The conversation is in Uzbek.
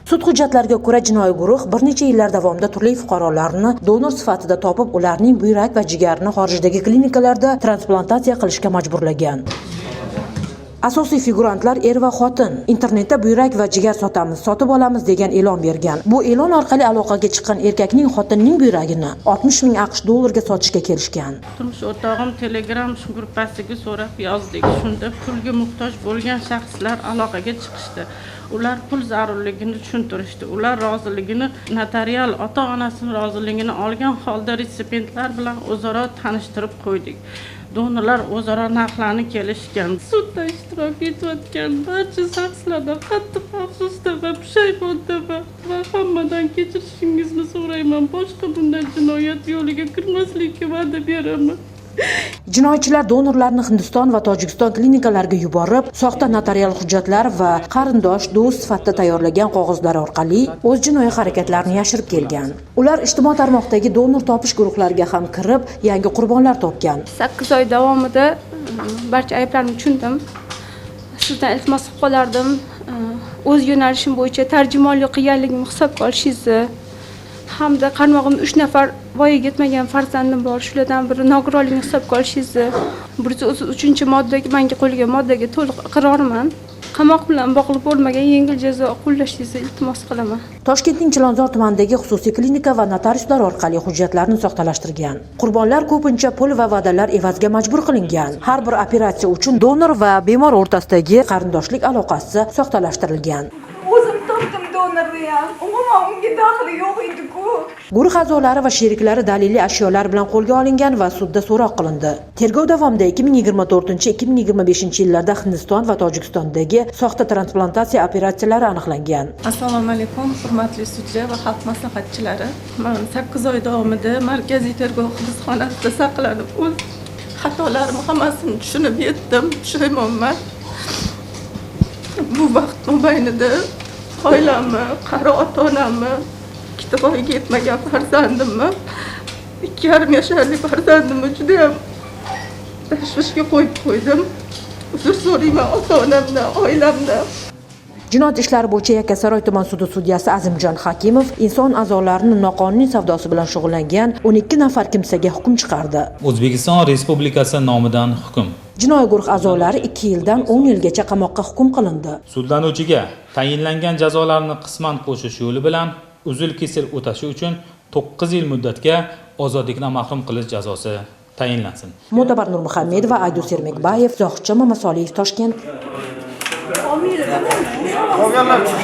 Sud hujjatlariga ko'ra jinoiy guruh bir necha yillar davomida turli fuqarolarni donor sifatida topib, ularning buyrak va jigarini xorijdagi klinikalarda transplantatsiya qilishga majburlagan. Asosiy figurantlar er va xotin internetda buyrak va jigar sotib olamiz degan e'lon bergan. Bu e'lon orqali aloqaga chiqqan erkakning xotinning buyragini 60 ming AQSh dollariga sotishga kelishgan. Turmush o'rtog'im Telegram gruppasiga so'rab yozdik. Shunda pulga muhtoj bo'lgan shaxslar aloqaga chiqishdi. Ular pul zarurligini tushuntirishdi. Ular roziligini notarial ota-onasining roziligini olgan holda resipiyentlar bilan o'zaro tanishtirib qo'ydik. Donorlar o'zaro narxlarni kelishgan. Sudda ishtirok etayotgan barcha shaxslardan qattiq afsusda va pushaymondaman va hammadan kechirishingizni so'rayman. Boshqa bunday jinoyat yo'liga kirmaslikka va'da beraman. Jinoyatchilar donorlarni Hindiston va Tojikiston klinikalariga yuborib, soxta notarial hujjatlar va qarindosh, do'st sifatida tayyorlagan qog'ozlar orqali o'z jinoiy harakatlarini yashirib kelgan. Ular ijtimoiy tarmoqdagi donor topish guruhlariga ham kirib, yangi qurbonlar topgan. 8 oy davomida barcha ayblarni tushundim. Sizdan iltimos qilib qolardim, o'z yo'nalishim bo'yicha tarjimonlik qilganligimni hisobga olishingizni hamda qarmog'imda 3 nafar voyaga yetmagan farzandim bor. Shulardan biri nogironligini hisobga olishingizni, 133-moddaga menga qo'yilgan moddaga to'liq iqrorman. Qamoq bilan bog'liq bo'lmagan yengil jazo qo'llashingizni iltimos qilaman. Toshkentning Chilonzor tumanidagi xususiy klinika va notariuslar orqali hujjatlarni soxtalashtirgan. Qurbonlar ko'pincha pul va va'dalar evaziga majbur qilingan. Har bir operatsiya uchun donor va bemor o'rtasidagi qarindoshlik aloqasi soxtalashtirilgan. O'zim topdim donorni ham. Umuman unga daxli yo'q edi-ku. Guruh a'zolari va sheriklari daliliy ashyolar bilan qo'lga olingan va sudda so'roq qilindi. Tergov davomida 2024-2025 yillarda Hindiston va Tojikistondagi soxta transplantatsiya operatsiyalari aniqlangan. Assalomu alaykum, hurmatli sudya va xalq maslahatchilari. Men 8 oy davomida Markaziy tergov hibsxonasida saqlanib, o'z xatolarimni hammasini tushunib yetdim, pushaymonman. Bu vaqt mobaynida oilamni, qari ota-onamni, ikkita voyaga yetmagan farzandimni, 2,5 yoshli farzandimni juda ham tashvishga qo'yib qo'ydim. Uzr so'rayman ota-onamdan, oilamdan. Jinoyat ishlari bo'yicha Yakkasaroy tuman sudi sudyasi Azimjon Hakimov inson a'zolarini noqonuniy savdosi bilan shug'ullangan 12 nafar kimsaga hukm chiqardi. O'zbekiston Respublikasi nomidan hukm. Jinoiy guruh a'zolari 2 yildan 10 yilgacha qamoqqa hukm qilindi. Sudlanuvchiga tayinlangan jazolarni qisman qo'shish yo'li bilan uzil-kesil o'tashi uchun 9 yil muddatga ozodlikdan mahrum qilish jazosi tayinlansin. Mo'tabar Nurmuhammedov va Aydus Ermekbayev, Zohidjon Mamasoliyev, Toshkent.